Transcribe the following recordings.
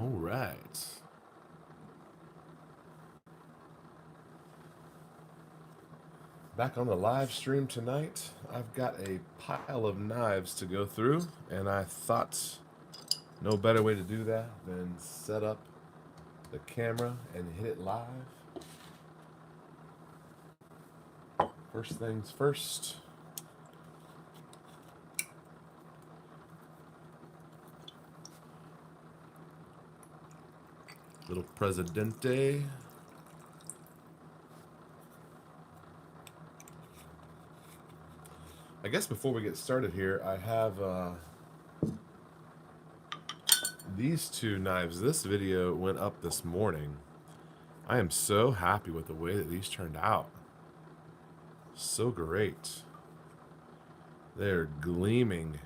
All right. Back on the live stream tonight. I've got a pile of knives to go through, and I thought no better way to do that than set up the camera and hit it live. First things first. Little Presidente. I guess before we get started here, I have these two knives. This video went up this morning. I am so happy with the way that these turned out. So great. They're gleaming.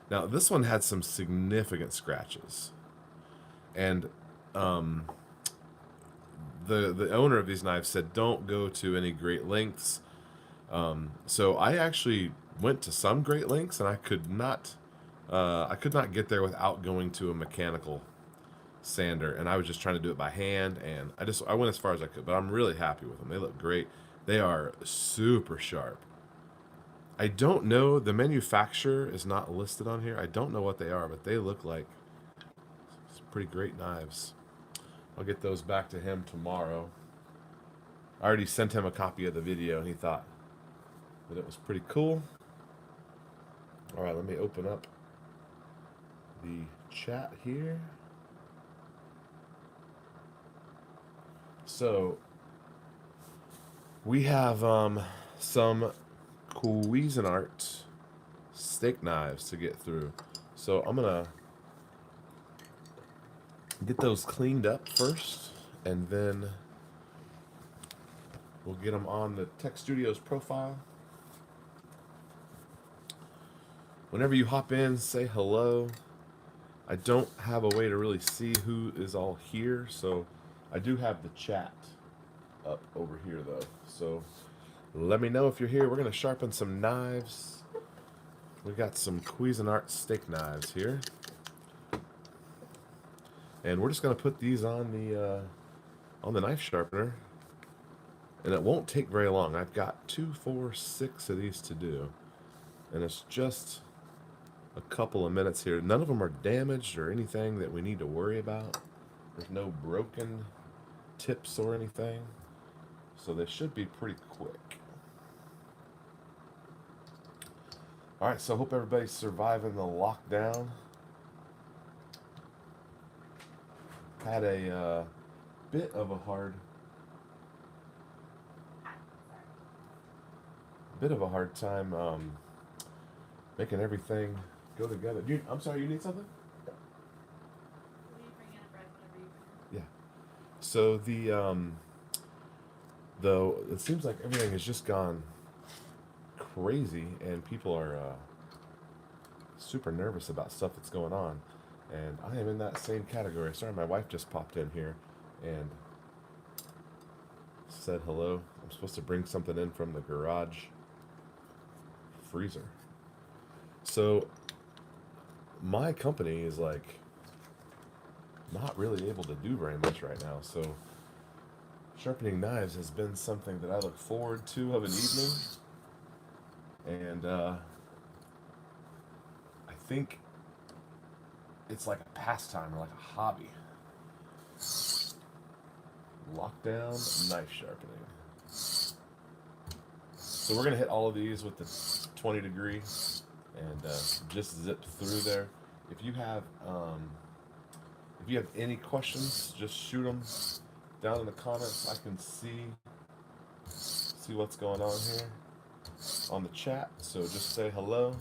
Now, this one had some significant scratches. And the owner of these knives said don't go to any great lengths. So I actually went to some great lengths, and I could not get there without going to a mechanical sander, and I was just trying to do it by hand, and I went as far as I could, but I'm really happy with them. They look great. They are super sharp. I don't know, the manufacturer is not listed on here. I don't know what they are, but they look like some pretty great knives. I'll get those back to him tomorrow. I already sent him a copy of the video, and he thought that it was pretty cool. All right, let me open up the chat here. So we have some Cuisinart steak knives to get through. So I'm gonna get those cleaned up first, and then we'll get them on the Tech Studios profile. Whenever you hop in, say hello. I don't have a way to really see who is all here, so I do have the chat up over here though. So let me know if you're here. We're gonna sharpen some knives. We got some Cuisinart steak knives here, and we're just gonna put these on the knife sharpener, and it won't take very long. I've got 2, 4, 6 of these to do, and it's just a couple of minutes here. None of them are damaged or anything that we need to worry about. There's no broken tips or anything, so they should be pretty quick. All right, so I hope everybody's surviving the lockdown. Had a bit of a hard time making everything go together. I'm sorry, you need something? Yeah. So it seems like everything has just gone crazy, and people are super nervous about stuff that's going on, and I am in that same category. Sorry, my wife just popped in here and said hello. I'm supposed to bring something in from the garage freezer. So my company is like not really able to do very much right now, so sharpening knives has been something that I look forward to of an evening, and I think it's like a pastime or like a hobby. Lockdown knife sharpening. So we're gonna hit all of these with the 20 degree and just zip through there. If you have any questions, just shoot them down in the comments. I can see what's going on here on the chat. So just say hello.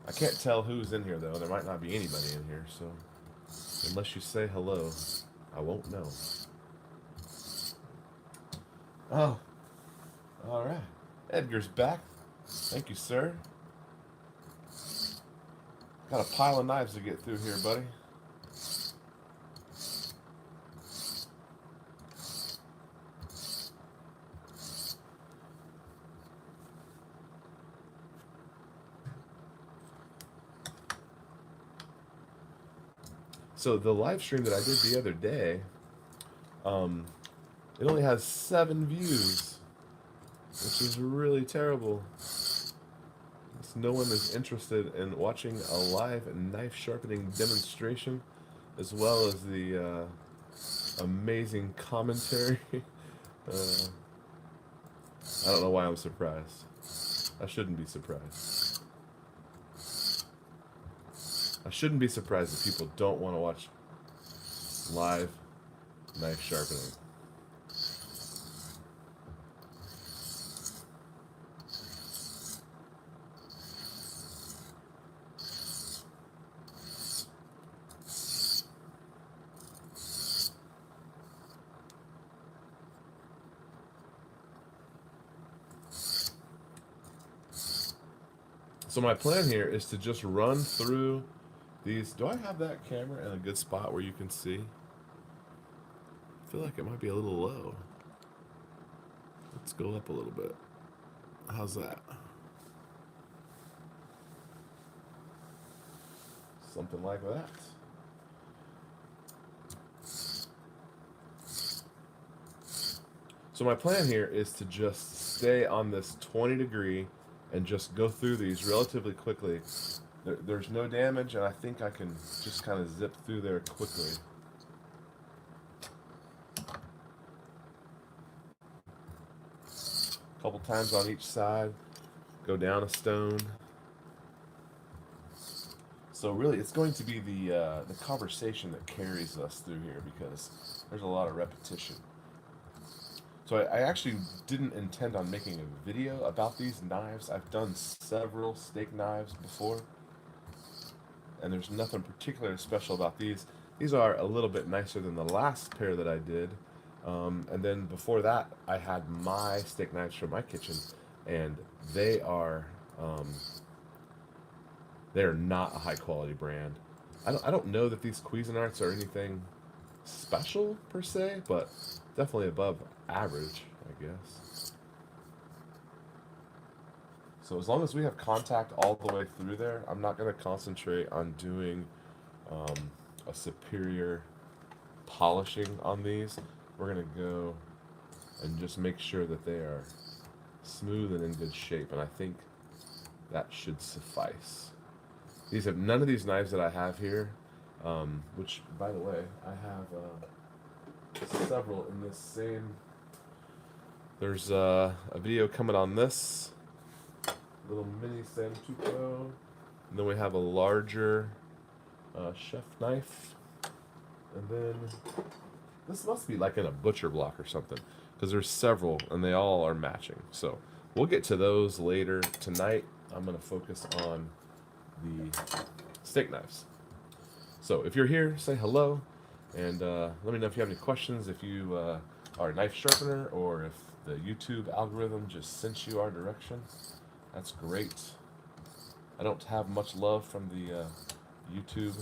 I can't tell who's in here though. There might not be anybody in here, so unless you say hello, I won't know. Oh, all right. Edgar's back. Thank you, sir. Got a pile of knives to get through here, buddy. So the live stream that I did the other day, um, it only has 7 views, which is really terrible. No one is interested in watching a live knife sharpening demonstration, as well as the amazing commentary. uh, I don't know why I'm surprised. I shouldn't be surprised. I shouldn't be surprised if people don't want to watch live knife sharpening. So my plan here is to just run through these. Do I have that camera in a good spot where you can see? I feel like it might be a little low. Let's go up a little bit. How's that? Something like that. So my plan here is to just stay on this 20 degree and just go through these relatively quickly. There's no damage, and I think I can just kind of zip through there quickly. A couple times on each side, go down a stone. So really, it's going to be the conversation that carries us through here, because there's a lot of repetition. So I actually didn't intend on making a video about these knives. I've done several steak knives before, and there's nothing particularly special about these. These are a little bit nicer than the last pair that I did. And then before that, I had my steak knives from my kitchen, and they are not a high quality brand. I don't know that these Cuisinarts are anything special per se, but definitely above average, I guess. So as long as we have contact all the way through there, I'm not going to concentrate on doing a superior polishing on these. We're going to go and just make sure that they are smooth and in good shape, and I think that should suffice. These have none of these knives that I have here, which, by the way, I have several in this same. There's a video coming on this little mini Santoku, and then we have a larger chef knife, and then this must be like in a butcher block or something, because there's several and they all are matching. So we'll get to those later. Tonight I'm going to focus on the steak knives. So if you're here, say hello, and let me know if you have any questions, if you are a knife sharpener, or if the YouTube algorithm just sent you our direction. That's great. I don't have much love from the YouTube.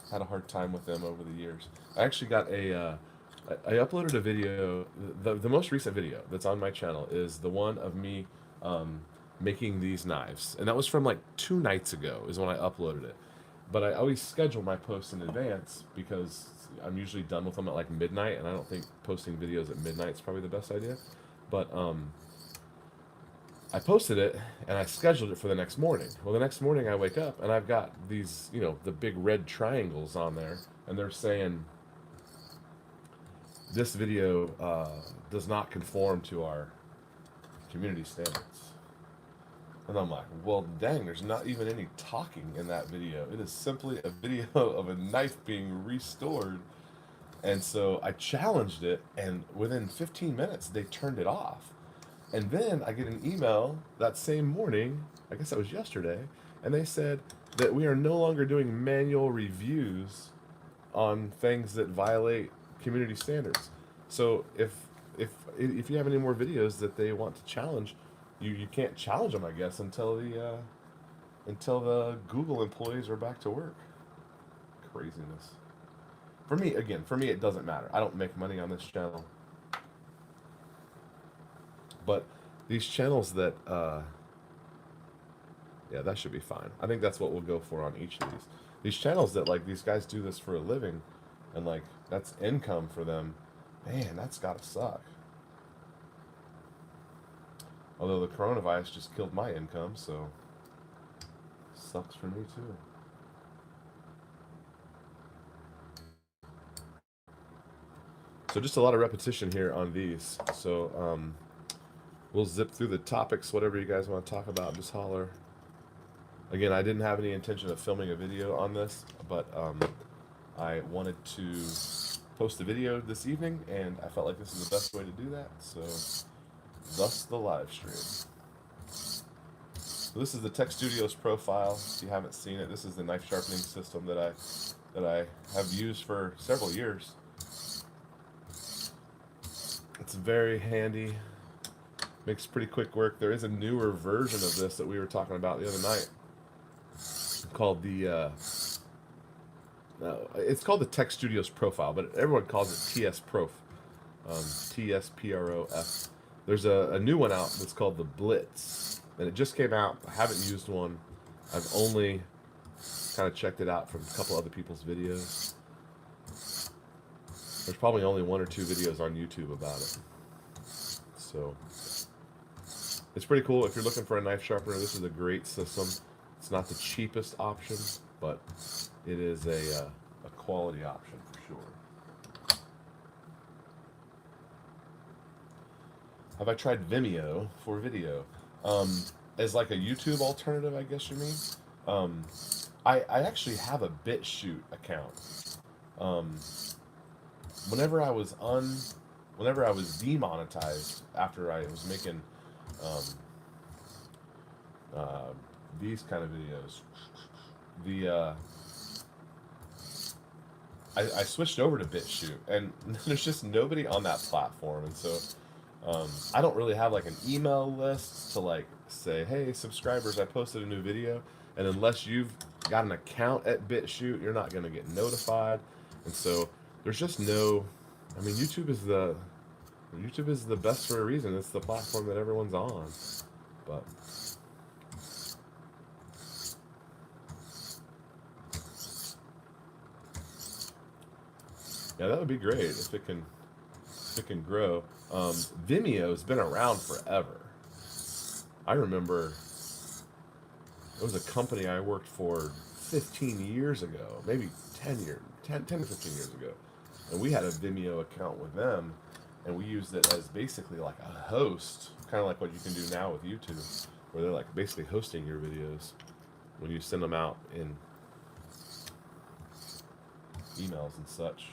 Had a hard time with them over the years. I actually got I uploaded a video. The most recent video that's on my channel is the one of me making these knives, and that was from like 2 nights ago is when I uploaded it. But I always schedule my posts in advance because I'm usually done with them at like midnight, and I don't think posting videos at midnight is probably the best idea. But I posted it and I scheduled it for the next morning. Well, the next morning I wake up and I've got these, the big red triangles on there, and they're saying this video does not conform to our community standards. And I'm like, well, dang, there's not even any talking in that video. It is simply a video of a knife being restored. And so I challenged it, and within 15 minutes, they turned it off. And then I get an email that same morning, I guess that was yesterday, and they said that we are no longer doing manual reviews on things that violate community standards. So if you have any more videos that they want to challenge, you can't challenge them, I guess, until the Google employees are back to work. Craziness. For me, it doesn't matter. I don't make money on this channel. But these channels that Yeah, that should be fine. I think that's what we'll go for on each of these. These channels that like these guys do this for a living, and like that's income for them. Man, that's gotta suck. Although the coronavirus just killed my income, so sucks for me too. So just a lot of repetition here on these. So we'll zip through the topics, whatever you guys want to talk about, just holler. Again, I didn't have any intention of filming a video on this, but I wanted to post a video this evening, and I felt like this is the best way to do that, so thus the live stream. So this is the Tech Studios profile. If you haven't seen it, this is the knife sharpening system that I have used for several years. It's very handy. Makes pretty quick work. There is a newer version of this that we were talking about the other night called the it's called the Tech Studios Profile, but everyone calls it TS Prof. TSPROF. There's a new one out that's called the Blitz, and it just came out. I haven't used one. I've only kind of checked it out from a couple other people's videos. There's probably only one or two videos on YouTube about it. So it's pretty cool. If you're looking for a knife sharpener, this is a great system. It's not the cheapest option, but it is a quality option for sure. Have I tried Vimeo for video? As like a YouTube alternative, I guess you mean? I actually have a BitChute account. Whenever I was demonetized after I was making these kind of videos, I switched over to BitChute, and there's just nobody on that platform, and so I don't really have like an email list to like say, hey subscribers, I posted a new video, and unless you've got an account at BitChute, you're not going to get notified, and so there's just no. I mean, YouTube is the best for a reason. It's the platform that everyone's on, but. Yeah, that would be great if it can grow. Vimeo's been around forever. I remember it was a company I worked for 15 years ago, maybe 10 to 15 years ago. And we had a Vimeo account with them, and we used it as basically like a host, kind of like what you can do now with YouTube, where they're like basically hosting your videos when you send them out in emails and such.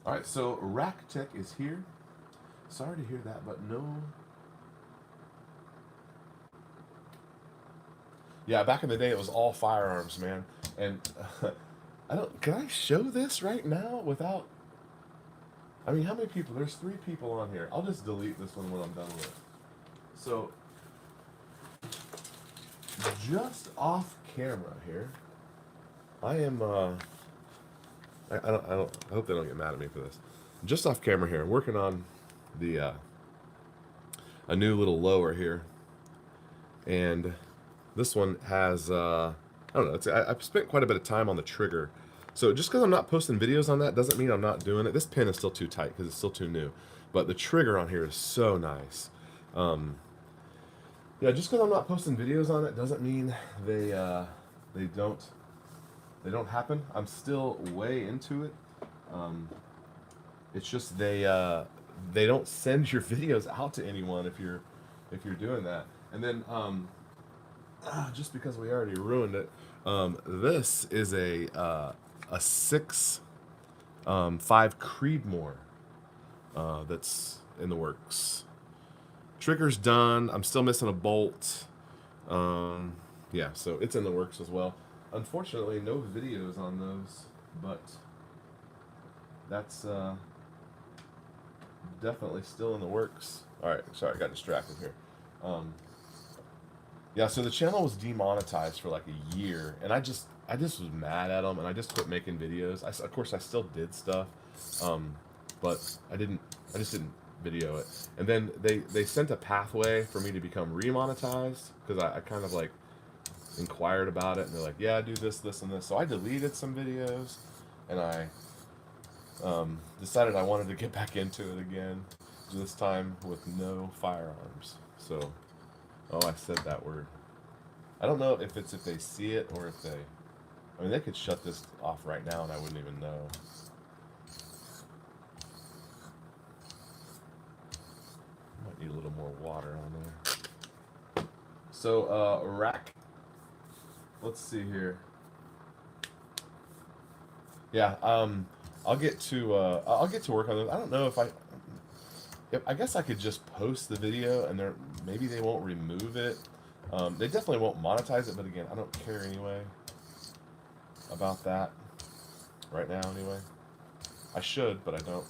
All right, so Rack Tech is here. Sorry to hear that, but no. Yeah, back in the day, it was all firearms, man. And I don't. Can I show this right now without? I mean, how many people? There's 3 people on here. I'll just delete this one when I'm done with it. So, just off camera here, I am. I hope they don't get mad at me for this. Just off camera here, I'm working on the a new little lower here, and this one has I don't know. I've spent quite a bit of time on the trigger, so just because I'm not posting videos on that doesn't mean I'm not doing it. This pin is still too tight because it's still too new, but the trigger on here is so nice. Yeah, just because I'm not posting videos on it doesn't mean they don't happen. I'm still way into it. It's just they don't send your videos out to anyone if you're doing that. And then just because we already ruined it, this is a 6.5 Creedmoor that's in the works. Trigger's done. I'm still missing a bolt. Yeah, so it's in the works as well. Unfortunately, no videos on those, but that's definitely still in the works. All right, sorry, I got distracted here. Yeah, so the channel was demonetized for like a year, and I just I just was mad at them, and I just quit making videos. Of course, I still did stuff, um, but I just didn't video it. And then they sent a pathway for me to become remonetized because I kind of like inquired about it, and they're like, yeah, do this, this, and this. So I deleted some videos, and I decided I wanted to get back into it again. This time with no firearms. So, oh, I said that word. I don't know if it's if they see it or if they. I mean, they could shut this off right now and I wouldn't even know. Might need a little more water on there. So, rack. Let's see here. Yeah, I'll get to work on it. I don't know if I guess I could just post the video and maybe they won't remove it. They definitely won't monetize it, but again, I don't care anyway about that right now anyway. I should, but I don't.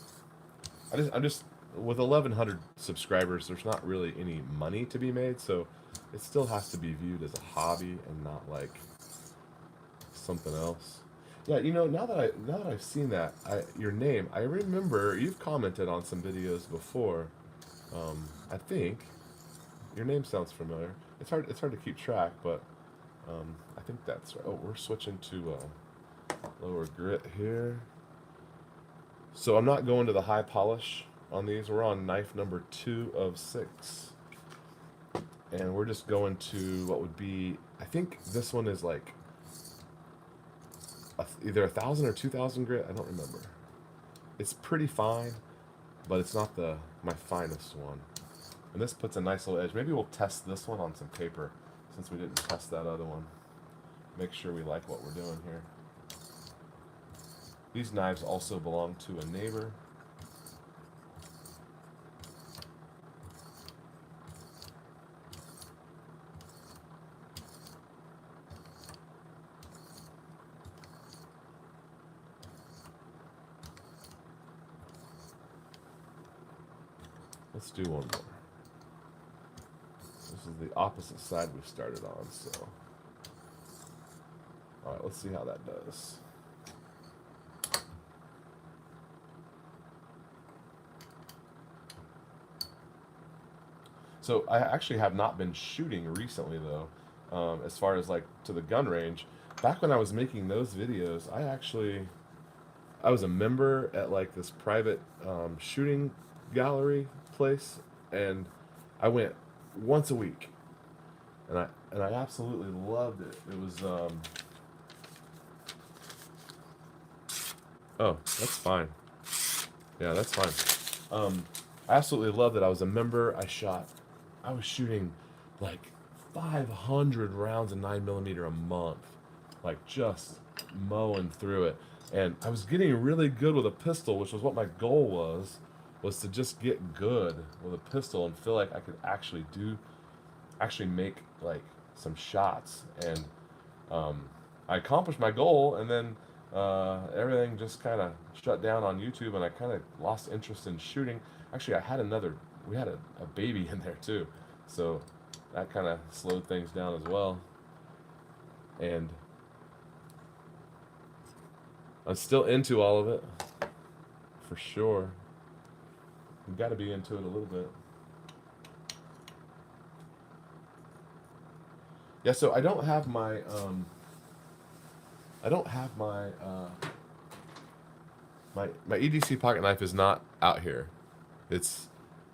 I'm just with 1,100 subscribers. There's not really any money to be made, so it still has to be viewed as a hobby and not like something else. Yeah, now that I've seen that, your name, I remember you've commented on some videos before. I think your name sounds familiar. It's hard to keep track, but I think that's right. Oh, we're switching to lower grit here. So I'm not going to the high polish on these. We're on knife number 2 of 6. And we're just going to what would be, I think this one is like either 1,000 or 2,000 grit. I don't remember. It's pretty fine, but it's not my finest one. And this puts a nice little edge. Maybe we'll test this one on some paper since we didn't test that other one. Make sure we like what we're doing here. These knives also belong to a neighbor. Let's do one more. This is the opposite side we started on, so. Alright, let's see how that does. So I actually have not been shooting recently though, as far as like to the gun range. Back when I was making those videos, I was a member at like this private shooting gallery place, and I went once a week, and I absolutely loved it. It was oh, that's fine. Yeah, that's fine. I absolutely loved it. I was a member. I was shooting like 500 rounds of 9mm a month, like just mowing through it. And I was getting really good with a pistol, which was what my goal was to just get good with a pistol and feel like I could actually make like some shots. And I accomplished my goal, and then everything just kind of shut down on YouTube, and I kind of lost interest in shooting. Actually, we had a baby in there too, so that kind of slowed things down as well. And I'm still into all of it, for sure. You've got to be into it a little bit. Yeah, so I don't have my my EDC pocket knife is not out here.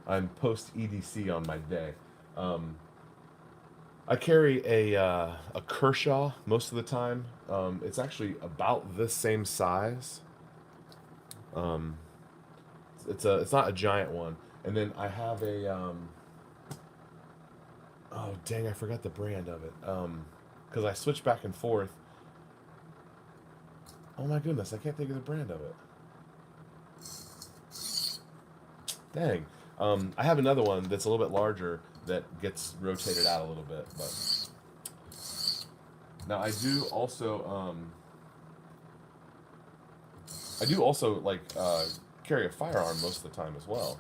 I'm post EDC on my day. I carry a Kershaw most of the time. It's actually about this same size. Um, it's not a giant one. And then I have oh dang, I forgot the brand of it. Because I switch back and forth. Oh my goodness, I can't think of the brand of it. Dang. I have another one that's a little bit larger that gets rotated out a little bit, but now I do also like carry a firearm most of the time as well,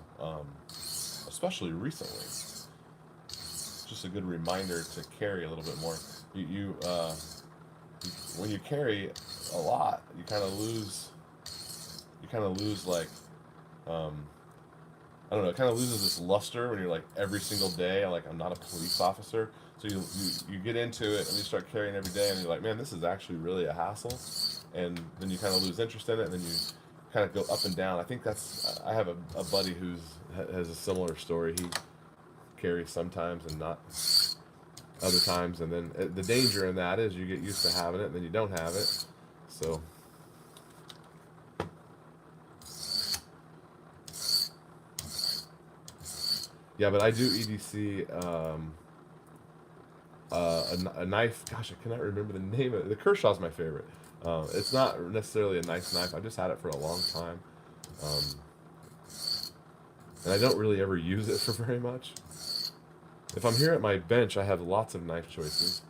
especially recently. It's just a good reminder to carry a little bit more. You when you carry a lot, you kind of lose like, um, I don't know, it kind of loses its luster when you're like every single day. Like I'm not a police officer, so you get into it and you start carrying every day, and you're like, man, this is actually really a hassle, and then you kind of lose interest in it, and then you kind of go up and down. I think that's I have a buddy has a similar story. He carries sometimes and not other times, and then the danger in that is you get used to having it, and then you don't have it. So yeah, but I do EDC. A knife. Gosh, I cannot remember the name of it. The Kershaw's my favorite. It's not necessarily a nice knife. I've just had it for a long time, um, and I don't really ever use it for very much. If I'm here at my bench, I have lots of knife choices.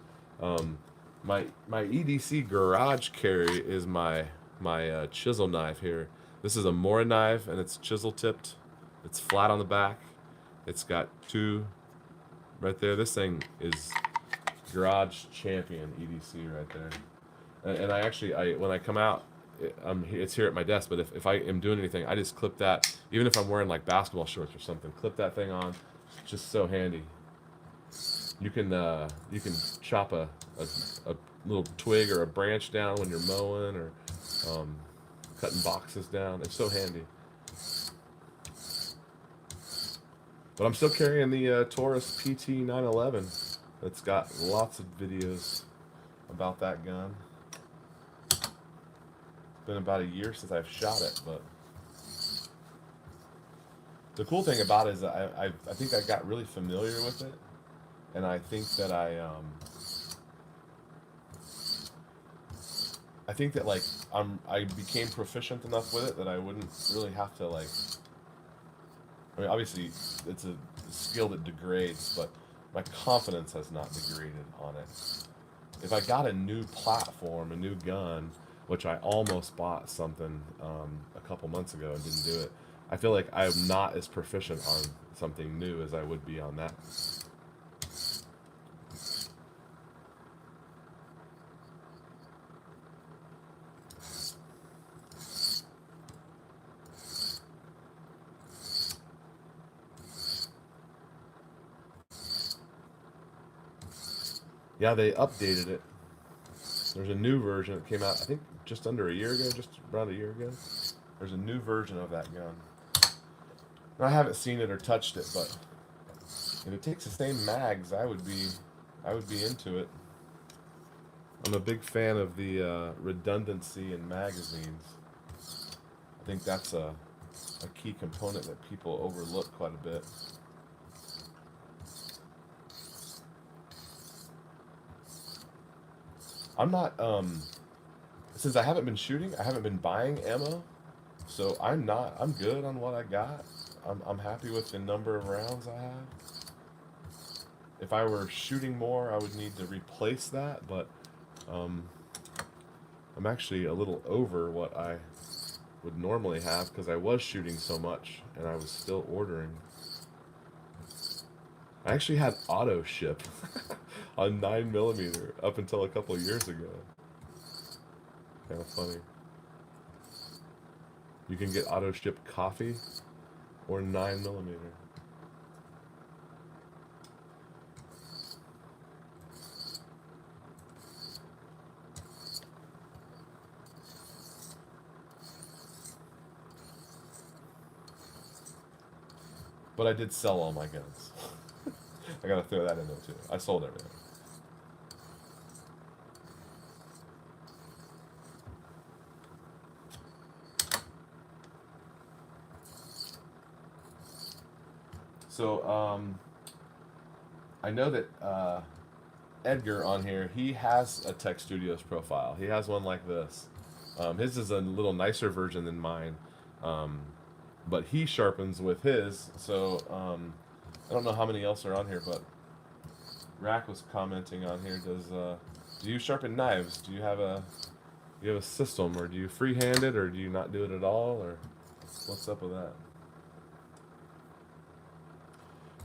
Um, my EDC garage carry is my chisel knife here. This is a Mora knife, and it's chisel tipped. It's flat on the back. It's got two right there. This thing is garage champion EDC right there. And I actually, when I come out, it's here at my desk. But if I am doing anything, I just clip that. Even if I'm wearing like basketball shorts or something, clip that thing on. It's just so handy. You can chop a little twig or a branch down when you're mowing or um, cutting boxes down. It's so handy. But I'm still carrying the Taurus PT 911. It's got lots of videos about that gun. It's been about a year since I've shot it, but the cool thing about it is I think I got really familiar with it, and I think that I think that like I became proficient enough with it that I wouldn't really have to like. I mean, obviously, it's a skill that degrades, but my confidence has not degraded on it. If I got a new platform, a new gun, which I almost bought something a couple months ago and didn't do it, I feel like I'm not as proficient on something new as I would be on that. Yeah, they updated it. There's a new version that came out, I think, just under a year ago, just around a year ago. There's a new version of that gun. And I haven't seen it or touched it, but if it takes the same mags, I would be into it. I'm a big fan of the redundancy in magazines. I think that's a key component that people overlook quite a bit. I'm not since I haven't been shooting, I haven't been buying ammo, so I'm good on what I got. I'm happy with the number of rounds I have. If I were shooting more, I would need to replace that, but um, I'm actually a little over what I would normally have because I was shooting so much and I was still ordering. I actually had auto ship on 9mm up until a couple of years ago. Kind of funny. You can get auto ship coffee or 9mm. But I did sell all my guns. I gotta throw that in there too. I sold everything. So I know that Edgar on here, he has a Tech Studios profile. He has one like this. His is a little nicer version than mine, um, but he sharpens with his. So I don't know how many else are on here, but Rack was commenting on here. Do you sharpen knives? Do you have a system, or do you freehand it, or do you not do it at all, or what's up with that?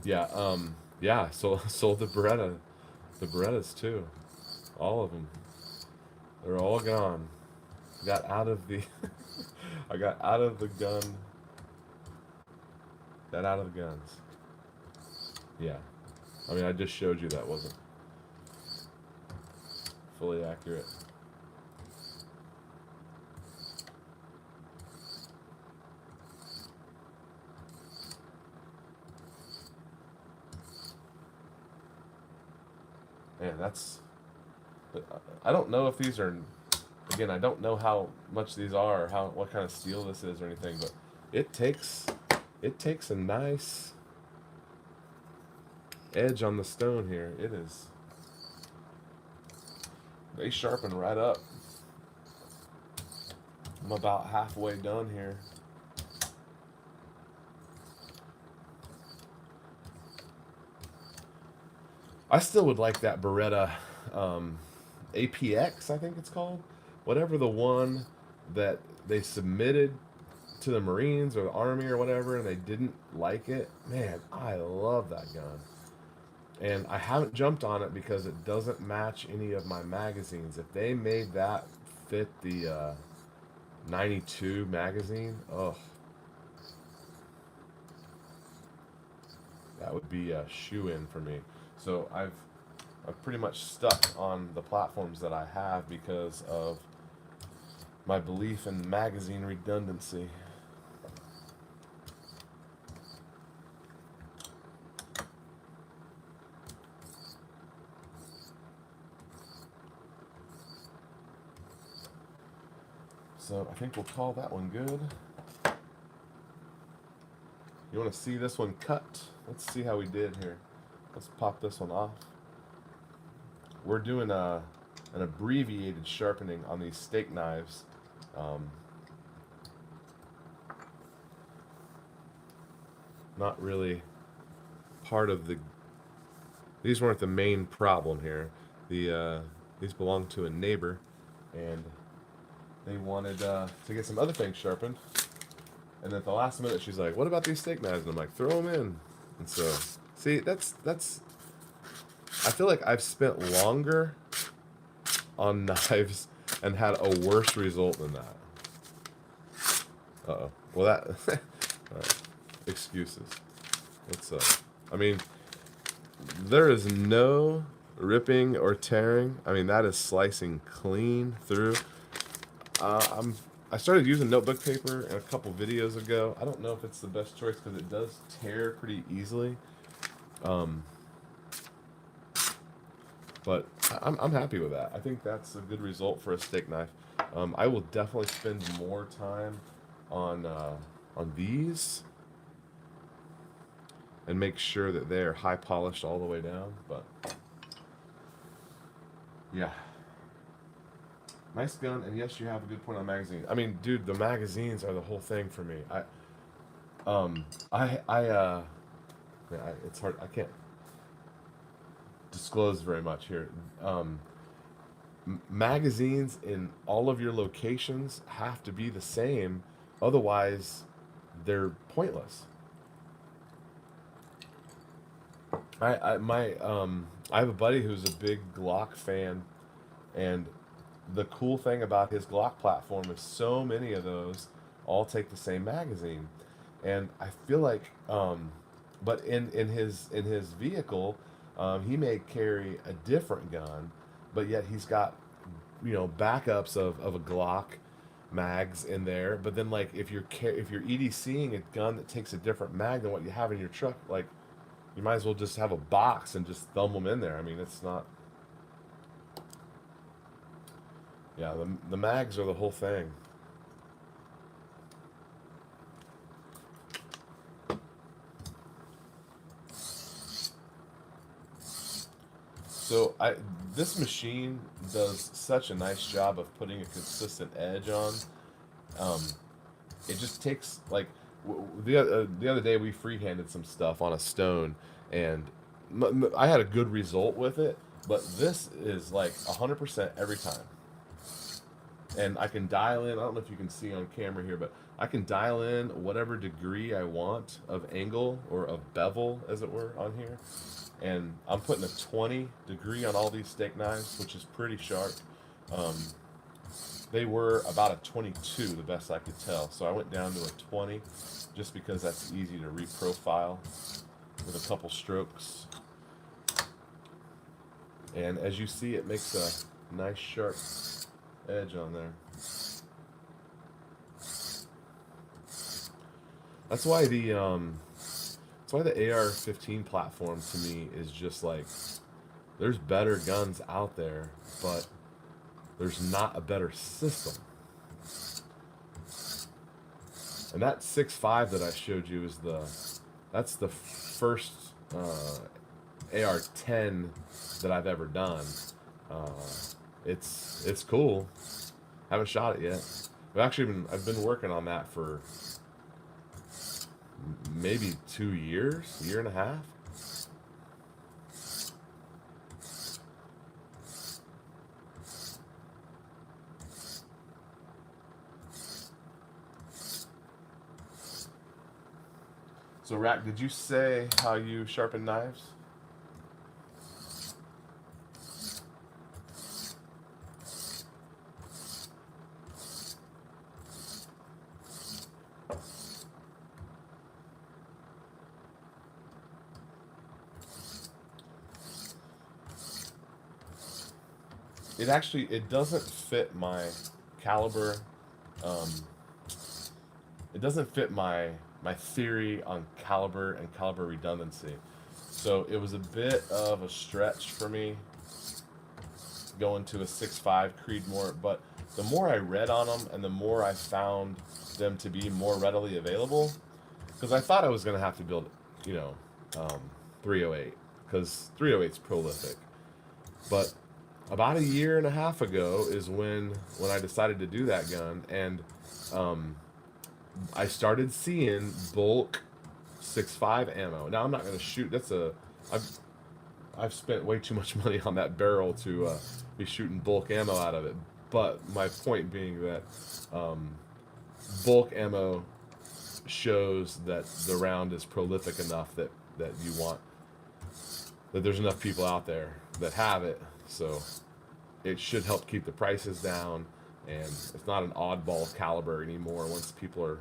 Yeah, yeah. So sold the Beretta, the Berettas too, all of them. They're all gone. Got out of the I got out of the gun. Got out of the guns. Yeah. I mean, I just showed you that wasn't fully accurate. Man, that's. I don't know if these are. Again, I don't know how much these are, how what kind of steel this is or anything, but it takes a nice edge on the stone here. It is. They sharpen right up. I'm about halfway done here. I still would like that Beretta APX, I think it's called. Whatever the one that they submitted to the Marines or the Army or whatever, and they didn't like it. Man, I love that gun. And I haven't jumped on it because it doesn't match any of my magazines. If they made that fit the 92 magazine, oh, that would be a shoe-in for me. So I've pretty much stuck on the platforms that I have because of my belief in magazine redundancy. So I think we'll call that one good. You want to see this one cut? Let's see how we did here. Let's pop this one off. We're doing an abbreviated sharpening on these steak knives. Not really part of the. These weren't the main problem here. These belong to a neighbor, and they wanted to get some other things sharpened. And at the last minute, she's like, "What about these steak knives?" And I'm like, "Throw them in." And so, see, that's. I feel like I've spent longer on knives and had a worse result than that. Uh-oh. Well, that. Excuses. Let's. I mean, there is no ripping or tearing. I mean, that is slicing clean through. I started using notebook paper a couple videos ago. I don't know if it's the best choice because it does tear pretty easily. But I'm happy with that. I think that's a good result for a steak knife. I will definitely spend more time on these and make sure that they're high polished all the way down. But yeah, nice gun. And yes, you have a good point on magazines. I mean, dude, the magazines are the whole thing for me. It's hard. I can't disclose very much here. Magazines in all of your locations have to be the same, otherwise, they're pointless. I have a buddy who's a big Glock fan, and the cool thing about his Glock platform is so many of those all take the same magazine, and I feel like, but in his vehicle, he may carry a different gun, but yet he's got backups of a Glock mags in there. But then like if you're EDCing a gun that takes a different mag than what you have in your truck, like you might as well just have a box and just thumb them in there. I mean, it's not. Yeah, the mags are the whole thing. So this machine does such a nice job of putting a consistent edge on. Um, it just takes like the other day we freehanded some stuff on a stone, and I had a good result with it. But this is like 100% every time, and I can dial in. I don't know if you can see on camera here, but I can dial in whatever degree I want of angle or of bevel, as it were, on here. And I'm putting a 20 degree on all these steak knives, which is pretty sharp. Um, they were about a 22, the best I could tell. So I went down to a 20, just because that's easy to reprofile with a couple strokes. And as you see, it makes a nice sharp edge on there. That's why the AR-15 platform to me is just like, there's better guns out there, but there's not a better system. And that 6.5 that I showed you is that's the first AR-10 that I've ever done. It's cool. Haven't shot it yet. I've been working on that for maybe 2 years, year and a half. So, Rack, did you say how you sharpen knives? It doesn't fit my caliber. Um, it doesn't fit my theory on caliber and caliber redundancy. So it was a bit of a stretch for me going to a 6.5 Creedmoor, but the more I read on them and the more I found them to be more readily available, because I thought I was going to have to build, 308, because 308 is prolific. But about a year and a half ago is when I decided to do that gun, and I started seeing bulk 6.5 ammo. Now I'm not going to shoot. I've spent way too much money on that barrel to be shooting bulk ammo out of it. But my point being that bulk ammo shows that the round is prolific enough that you want, that there's enough people out there that have it. So it should help keep the prices down, and it's not an oddball caliber anymore once people are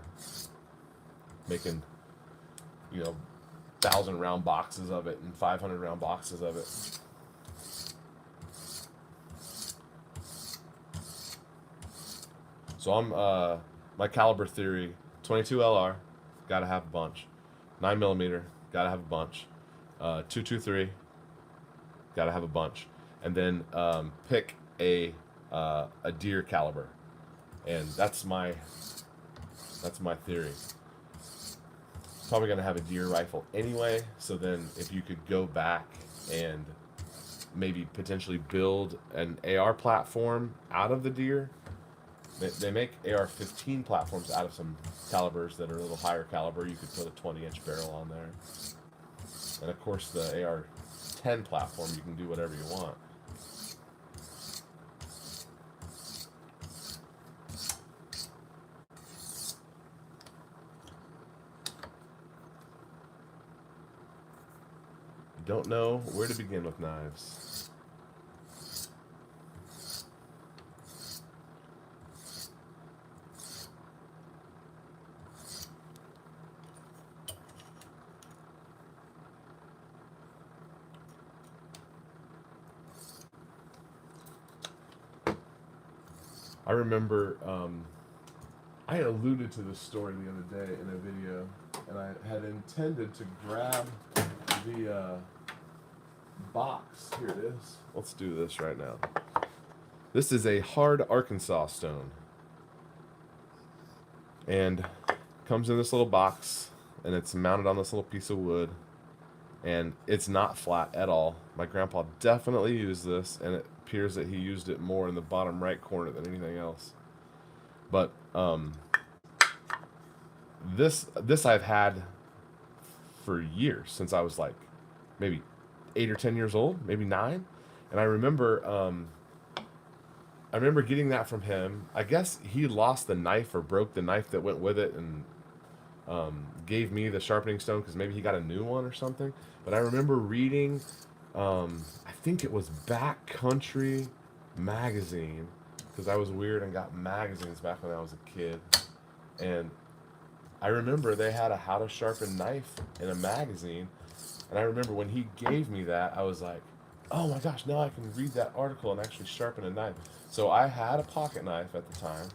making 1,000 round boxes of it and 500 round boxes of it. So I'm my caliber theory: 22 LR, gotta have a bunch. 9mm, gotta have a bunch. 223, gotta have a bunch. And then pick a deer caliber, and that's my theory. Probably gonna have a deer rifle anyway. So then, if you could go back and maybe potentially build an AR platform out of the deer. They make AR-15 platforms out of some calibers that are a little higher caliber. You could put a 20-inch barrel on there. And of course, the AR-10 platform, you can do whatever you want. Don't know where to begin with knives. I remember I alluded to this story the other day in a video, and I had intended to grab the box. Here it is. Let's do this right now. This is a hard Arkansas stone, and comes in this little box, and it's mounted on this little piece of wood, and it's not flat at all. My grandpa definitely used this, and it appears that he used it more in the bottom right corner than anything else. But this I've had for years, since I was like maybe 8 or 10 years old, maybe 9. And I remember getting that from him. I guess he lost the knife or broke the knife that went with it, and gave me the sharpening stone because maybe he got a new one or something. But I remember reading, I think it was Backcountry magazine, because I was weird and got magazines back when I was a kid. And I remember they had a how to sharpen knife in a magazine. And I remember when he gave me that, I was like, oh my gosh, now I can read that article and actually sharpen a knife. So I had a pocket knife at the time,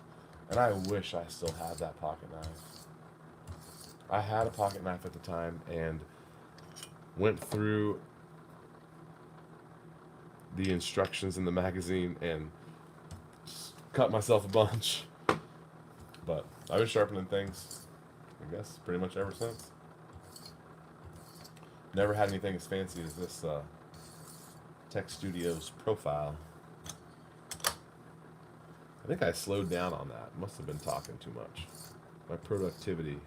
and I wish I still had that pocket knife. I had a pocket knife at the time and went through the instructions in the magazine and cut myself a bunch. But I've been sharpening things, I guess, pretty much ever since. Never had anything as fancy as this Tech Studios profile. I think I slowed down on that. Must have been talking too much. My productivity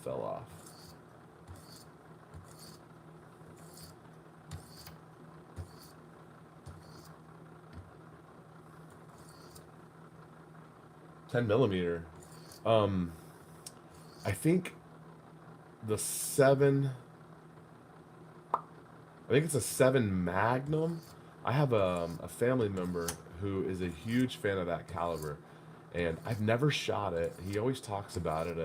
fell off. $10mm. I think the 7. I think it's a 7 Magnum. I have a family member who is a huge fan of that caliber, and I've never shot it. He always talks about it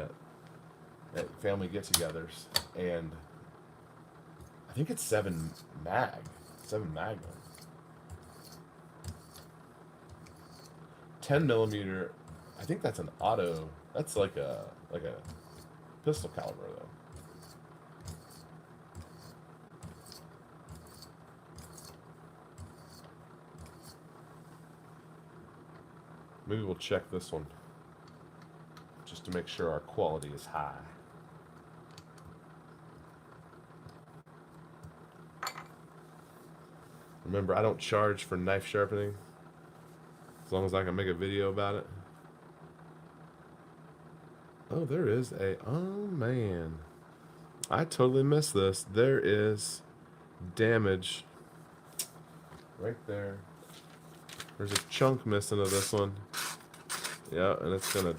at family get-togethers, and I think it's 7 Magnum. 10mm. I think that's an auto. That's like a pistol caliber though. Maybe we'll check this one just to make sure our quality is high. Remember, I don't charge for knife sharpening as long as I can make a video about it. Oh, there is a... Oh, man. I totally missed this. There is damage right there. There's a chunk missing of this one. Yeah, and it's gonna...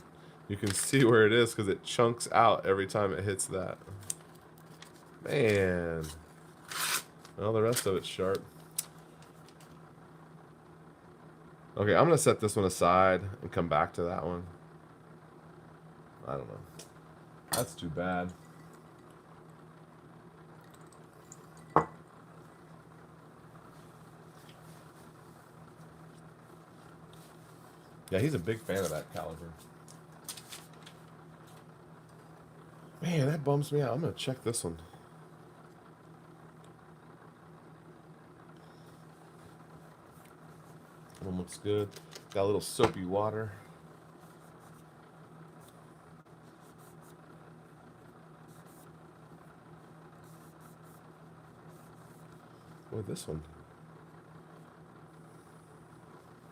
You can see where it is because it chunks out every time it hits that. Man. Well, the rest of it's sharp. Okay, I'm gonna set this one aside and come back to that one. I don't know. That's too bad. Yeah, he's a big fan of that caliber. Man, that bums me out. I'm gonna check this one. That one looks good. Got a little soapy water. Boy, this one.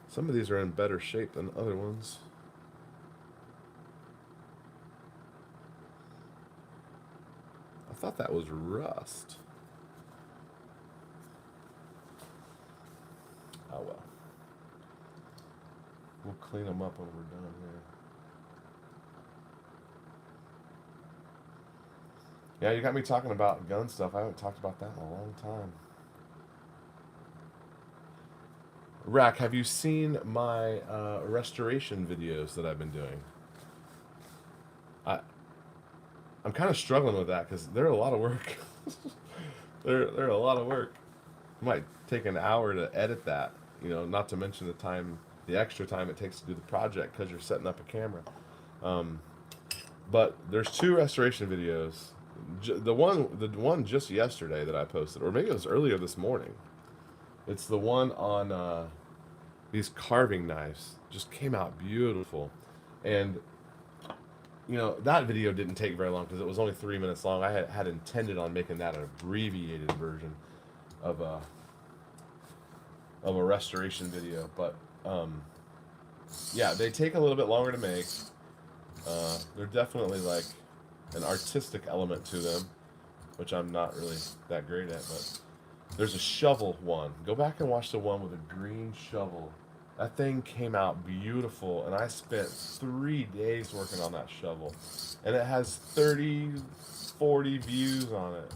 Some of these are in better shape than other ones. I thought that was rust. Oh well. We'll clean them up when we're done here. Yeah, you got me talking about gun stuff. I haven't talked about that in a long time. Rack, have you seen my restoration videos that I've been doing? I'm kind of struggling with that because they're a lot of work. they're a lot of work. It might take an hour to edit that, you know, not to mention the extra time it takes to do the project because you're setting up a camera. But there's 2 restoration videos. The one just yesterday that I posted, or maybe it was earlier this morning. It's the one on these carving knives. Just came out beautiful, and you know that video didn't take very long because it was only 3 minutes long. I had intended on making that an abbreviated version of a restoration video, but yeah, they take a little bit longer to make. They're definitely like an artistic element to them, which I'm not really that great at, but there's a shovel one. Go back and watch the one with a green shovel. That thing came out beautiful, and I spent 3 days working on that shovel. And it has 30, 40 views on it.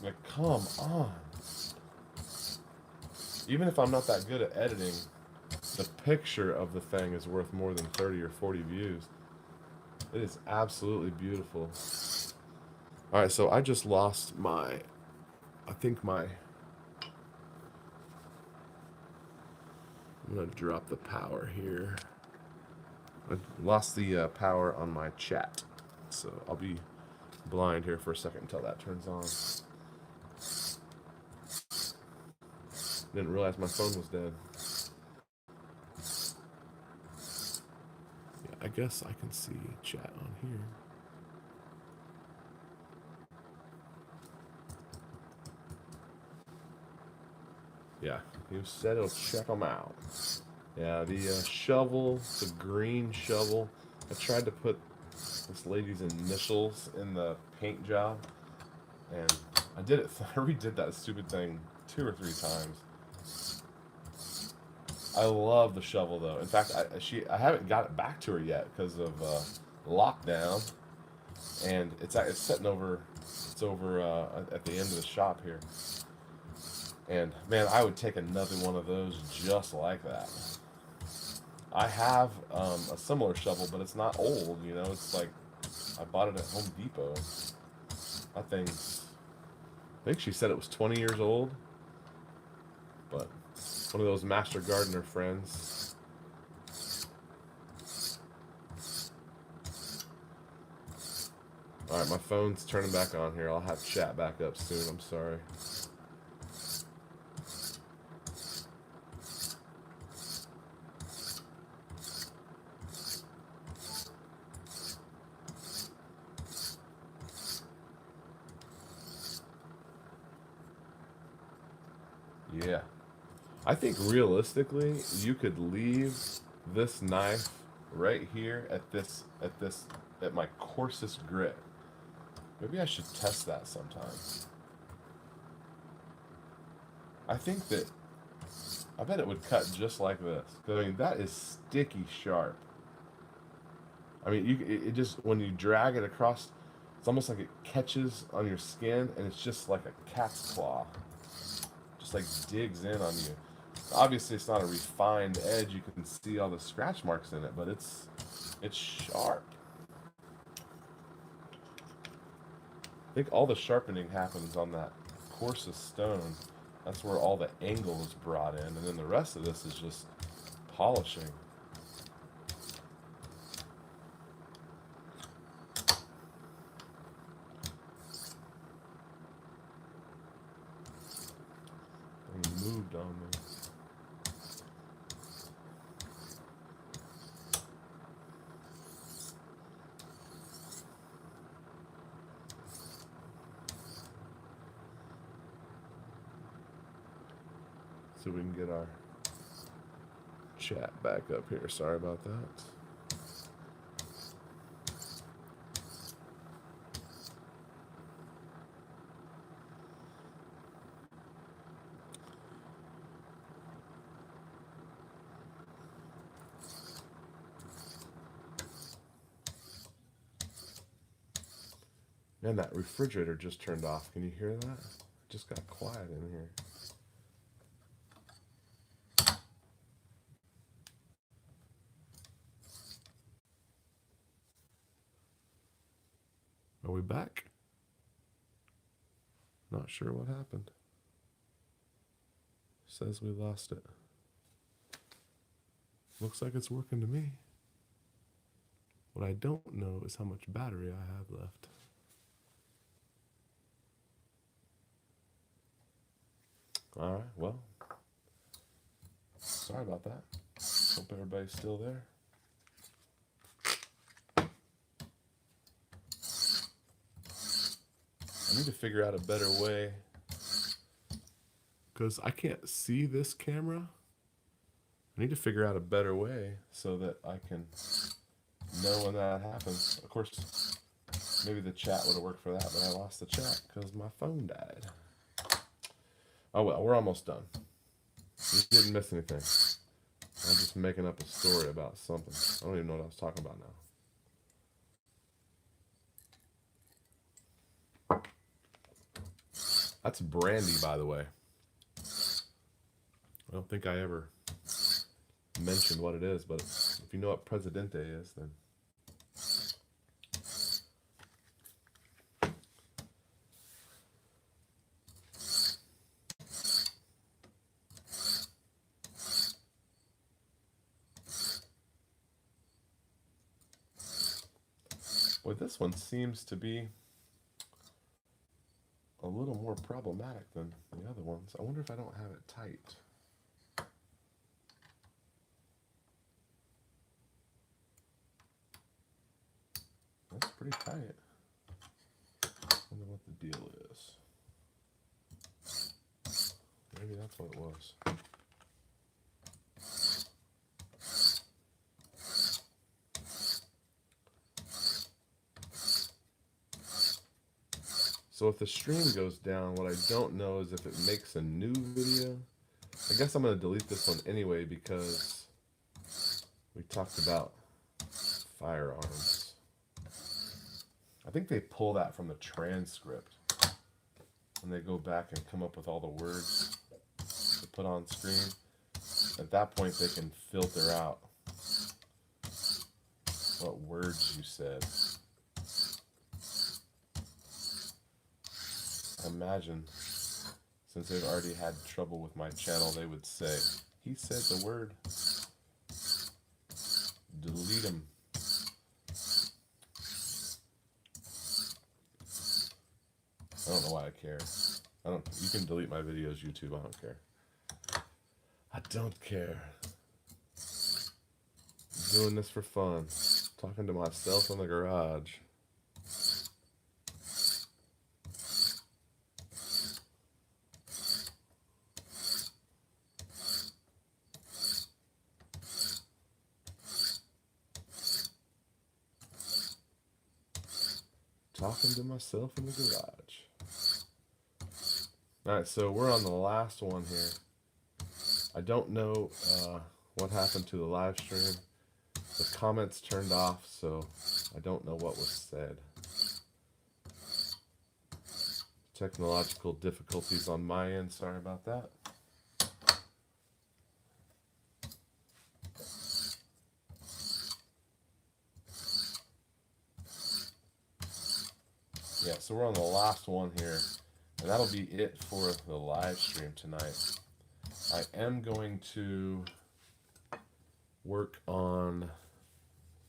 Like, come on. Even if I'm not that good at editing, the picture of the thing is worth more than 30 or 40 views. It is absolutely beautiful. All right, so I just lost my, I think my, I'm gonna drop the power here. I lost the power on my chat, so I'll be blind here for a second until that turns on. Didn't realize my phone was dead. Yeah, I guess I can see chat on here. Yeah, you said it'll check them out. Yeah, the shovel, the green shovel. I tried to put this lady's initials in the paint job, and I did it. I redid that stupid thing 2 or 3 times. I love the shovel though. In fact, I haven't got it back to her yet because of lockdown, and it's sitting over. It's over at the end of the shop here. And man, I would take another one of those just like that. I have a similar shovel, but it's not old. You know, it's like I bought it at Home Depot. That thing's, I think she said it was 20 years old, but one of those master gardener friends. All right, my phone's turning back on here. I'll have chat back up soon. I'm sorry. Yeah. I think realistically, you could leave this knife right here at my coarsest grit. Maybe I should test that sometime. I think that, I bet it would cut just like this. I mean, that is sticky sharp. I mean, it just, when you drag it across, it's almost like it catches on your skin, and it's just like a cat's claw. Just like digs in on you. Obviously, it's not a refined edge. You can see all the scratch marks in it, but it's sharp. I think all the sharpening happens on that coarsest stone. That's where all the angle is brought in, and then the rest of this is just polishing. And moved on me. So we can get our chat back up here. Sorry about that. Man, that refrigerator just turned off. Can you hear that? It just got quiet in here. Are we back? Not sure what happened. Says we lost it. Looks like it's working to me. What I don't know is how much battery I have left. All right, well, sorry about that. Hope everybody's still there. I need to figure out a better way, because I can't see this camera. I need to figure out a better way so that I can know when that happens. Of course, maybe the chat would have worked for that, but I lost the chat because my phone died. Oh well, we're almost done. You didn't miss anything. I'm just making up a story about something. I don't even know what I was talking about now. That's brandy, by the way. I don't think I ever mention what it is, but if you know what Presidente is, then boy, this one seems to be a little more problematic than the other ones. I wonder if I don't have it tight. That's pretty tight. I wonder what the deal is. Maybe that's what it was. So if the stream goes down, what I don't know is if it makes a new video. I guess I'm going to delete this one anyway because we talked about firearms. I think they pull that from the transcript and they go back and come up with all the words to put on screen. At that point, they can filter out what words you said. I imagine, since they've already had trouble with my channel, they would say, he said the word. Delete him. I don't know why I care. You can delete my videos, YouTube, I don't care. I don't care. I'm doing this for fun. Talking to myself in the garage. Talking to myself in the garage. Alright, so we're on the last one here. I don't know what happened to the live stream. The comments turned off, so I don't know what was said. Technological difficulties on my end, sorry about that. Yeah, so we're on the last one here, and that'll be it for the live stream tonight. I am going to work on,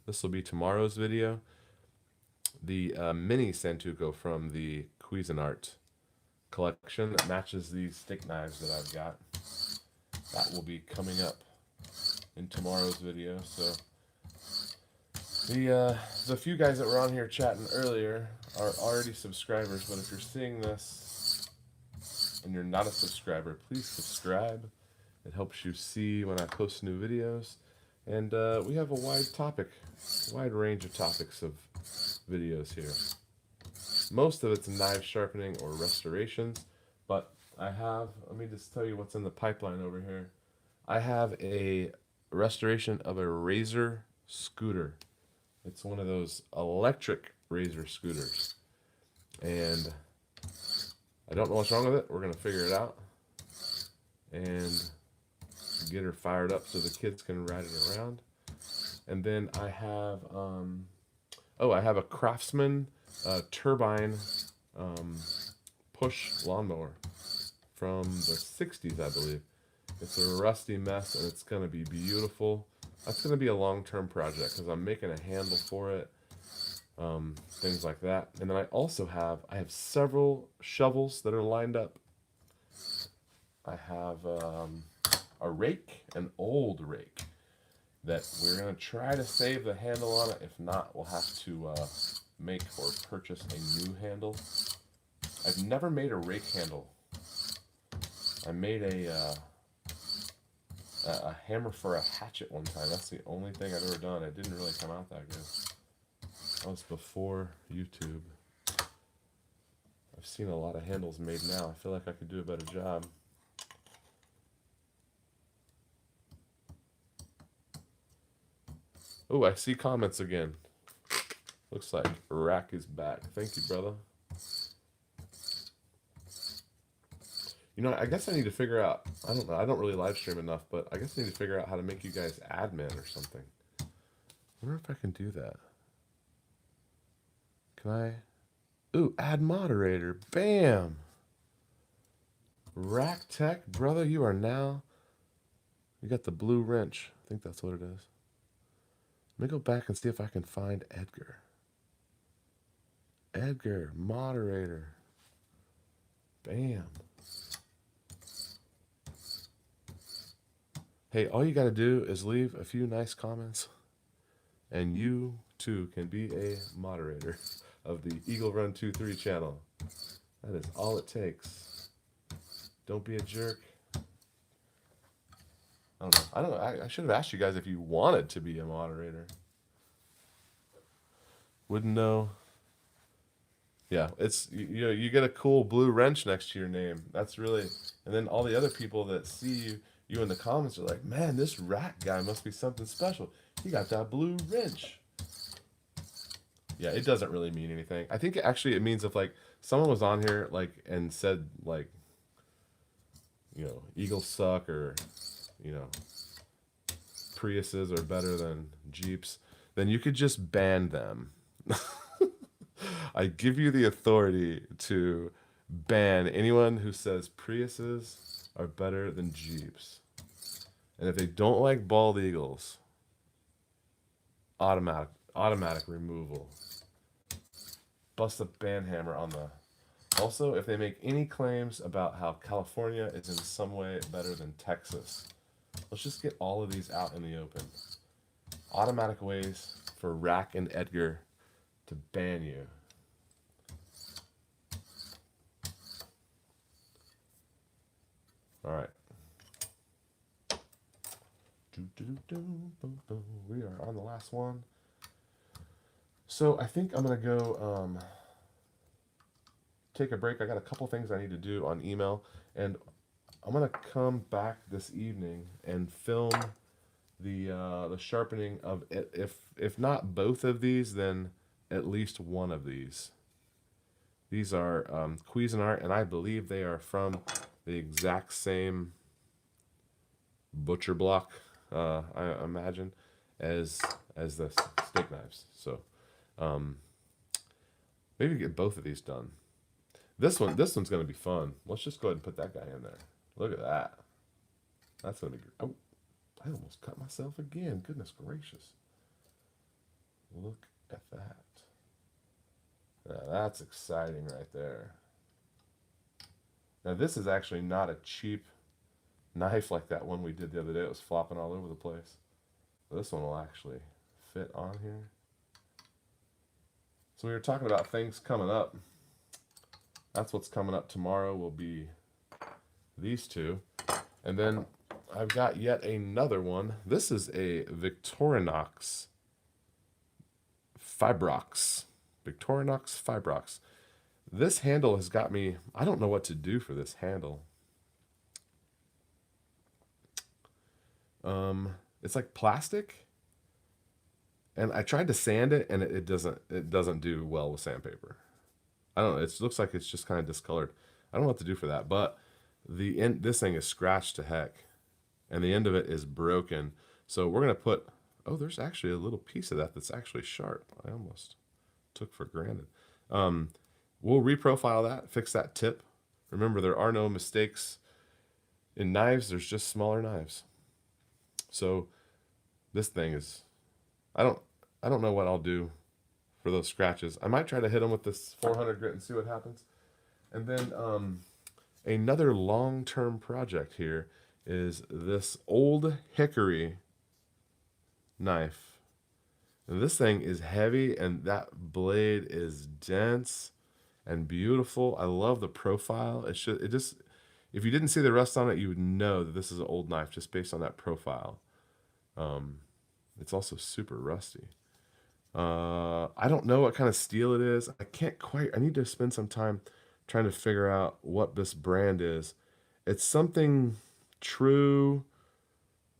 this will be tomorrow's video, the mini Santoku from the Cuisinart collection that matches these stick knives that I've got. That will be coming up in tomorrow's video. So the few guys that were on here chatting earlier are already subscribers, but if you're seeing this and you're not a subscriber, please subscribe. It helps you see when I post new videos. And we have a wide range of topics of videos here. Most of it's knife sharpening or restorations, but let me just tell you what's in the pipeline over here. I have a restoration of a Razor scooter. It's one of those electric Razor scooters. And I don't know what's wrong with it. We're going to figure it out and get her fired up so the kids can ride it around. And then I have, I have a Craftsman turbine push lawnmower from the 60s, I believe. It's a rusty mess and it's going to be beautiful. That's going to be a long-term project because I'm making a handle for it, things like that. And then I have several shovels that are lined up. I have a rake, an old rake, that we're going to try to save the handle on it. If not, we'll have to make or purchase a new handle. I've never made a rake handle. I made a hammer for a hatchet one time. That's the only thing I've ever done. It didn't really come out that good. That was before YouTube. I've seen a lot of handles made now. I feel like I could do a better job. Oh, I see comments again. Looks like Rack is back. Thank you, brother. You know, I guess I need to figure out. I don't know. I don't really live stream enough, but I guess I need to figure out how to make you guys admin or something. I wonder if I can do that. Can I? Ooh, add moderator. Bam. Rack Tech, brother, you are now. You got the blue wrench. I think that's what it is. Let me go back and see if I can find Edgar. Edgar, moderator. Bam. Hey, all you got to do is leave a few nice comments, and you too can be a moderator of the Eagle Run 23 channel. That is all it takes. Don't be a jerk. I don't know. I don't know. I should have asked you guys if you wanted to be a moderator. Wouldn't know. Yeah, it's you get a cool blue wrench next to your name. That's really, and then all the other people that see you in the comments are like, man, this rat guy must be something special. He got that blue wrench. Yeah, it doesn't really mean anything. I think actually it means if like someone was on here like and said like, Eagles suck, or you know Priuses are better than Jeeps, then you could just ban them. I give you the authority to ban anyone who says Priuses are better than Jeeps. And if they don't like bald eagles, automatic removal. Bust a ban hammer on the. Also, if they make any claims about how California is in some way better than Texas, let's just get all of these out in the open. Automatic ways for Rack and Edgar to ban you. All right. We are on the last one. So I think I'm going to go take a break. I got a couple things I need to do on email, and I'm going to come back this evening and film the sharpening of it. If not both of these, then at least one of these. These are Cuisinart, and I believe they are from the exact same butcher block, I imagine, as the steak knives. So maybe get both of these done. This one's going to be fun. Let's just go ahead and put that guy in there. Look at that. That's going to be good. Oh, I almost cut myself again. Goodness gracious. Look at that. Now that's exciting right there. Now this is actually not a cheap knife like that one we did the other day. It was flopping all over the place. This one will actually fit on here. So we were talking about things coming up. That's what's coming up tomorrow will be these two. And then I've got yet another one. This is a Victorinox Fibrox. Victorinox Fibrox. This handle has got me, I don't know what to do for this handle. It's like plastic, and I tried to sand it, and it doesn't do well with sandpaper. I don't know. It looks like it's just kind of discolored. I don't know what to do for that, but this thing is scratched to heck, and the end of it is broken. So we're gonna put. Oh, there's actually a little piece of that that's actually sharp. I almost took for granted. We'll reprofile that, fix that tip. Remember, there are no mistakes in knives. There's just smaller knives. So this thing is, I don't know what I'll do for those scratches. I might try to hit them with this 400 grit and see what happens. And then another long-term project here is this old hickory knife. And this thing is heavy, and that blade is dense and beautiful. I love the profile. It just, if you didn't see the rust on it, you would know that this is an old knife just based on that profile. It's also super rusty. I don't know what kind of steel it is. I need to spend some time trying to figure out what this brand is. It's something True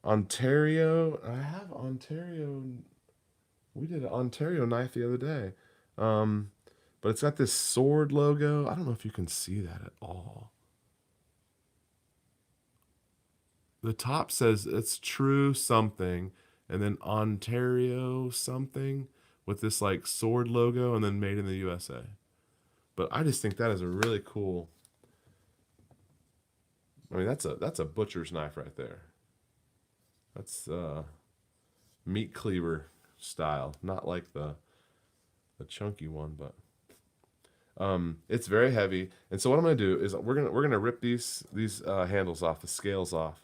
Ontario. I have Ontario. We did an Ontario knife the other day. But it's got this sword logo. I don't know if you can see that at all. the top says it's true something, and then Ontario something with this like sword logo, and then made in the USA. But I just think that is a really cool. I mean, that's a butcher's knife right there. That's meat cleaver style, not like the chunky one, but it's very heavy. And so what I'm gonna do is we're gonna rip these handles off, the scales off.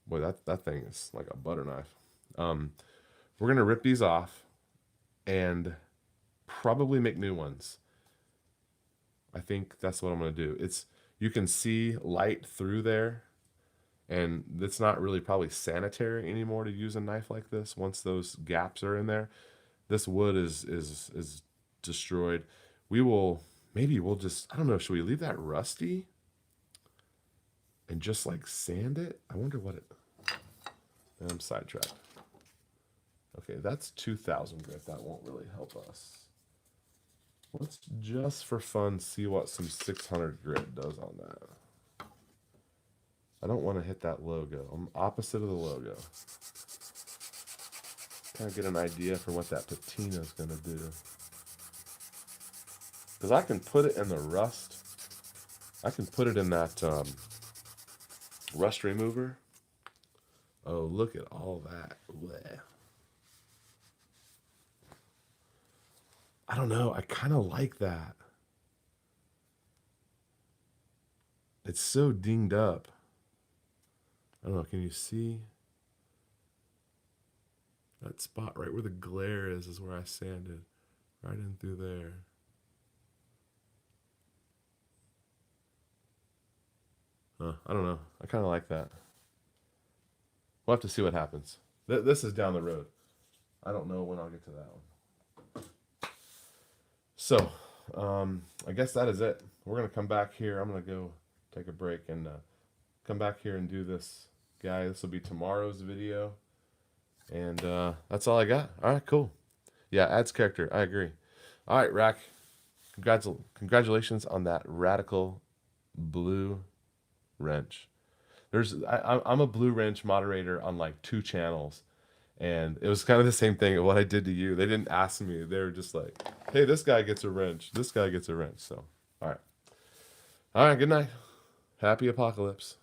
Boy, that thing is like a butter knife. Um, we're gonna rip these off and probably make new ones. I think that's what I'm gonna do. It's you can see light through there, and it's not really probably sanitary anymore to use a knife like this once those gaps are in there. This wood is destroyed. We will maybe we'll just I don't know. Should we leave that rusty and just like sand it? I wonder what it. I'm sidetracked. Okay, that's 2,000 grit. That won't really help us. Let's just for fun see what some 600 grit does on that. I don't want to hit that logo. I'm opposite of the logo. Kind of get an idea for what that patina is going to do. Because I can put it in the rust. I can put it in that rust remover. Oh, look at all that. Blech. I don't know. I kind of like that. It's so dinged up. I don't know. Can you see? That spot right where the glare is where I sanded. Right in through there. I don't know. I kind of like that. We'll have to see what happens. This is down the road. I don't know when I'll get to that one. So, I guess that is it. We're going to come back here. I'm going to go take a break and come back here and do this, guy. This will be tomorrow's video. And that's all I got. All right, cool. Yeah, adds character. I agree. All right, Rack. Congratulations on that radical blue wrench. I'm a blue wrench moderator on like 2 channels, and it was kind of the same thing of what I did to you. They didn't ask me. They were just like, "Hey, this guy gets a wrench. This guy gets a wrench." So, all right, good night. Happy apocalypse.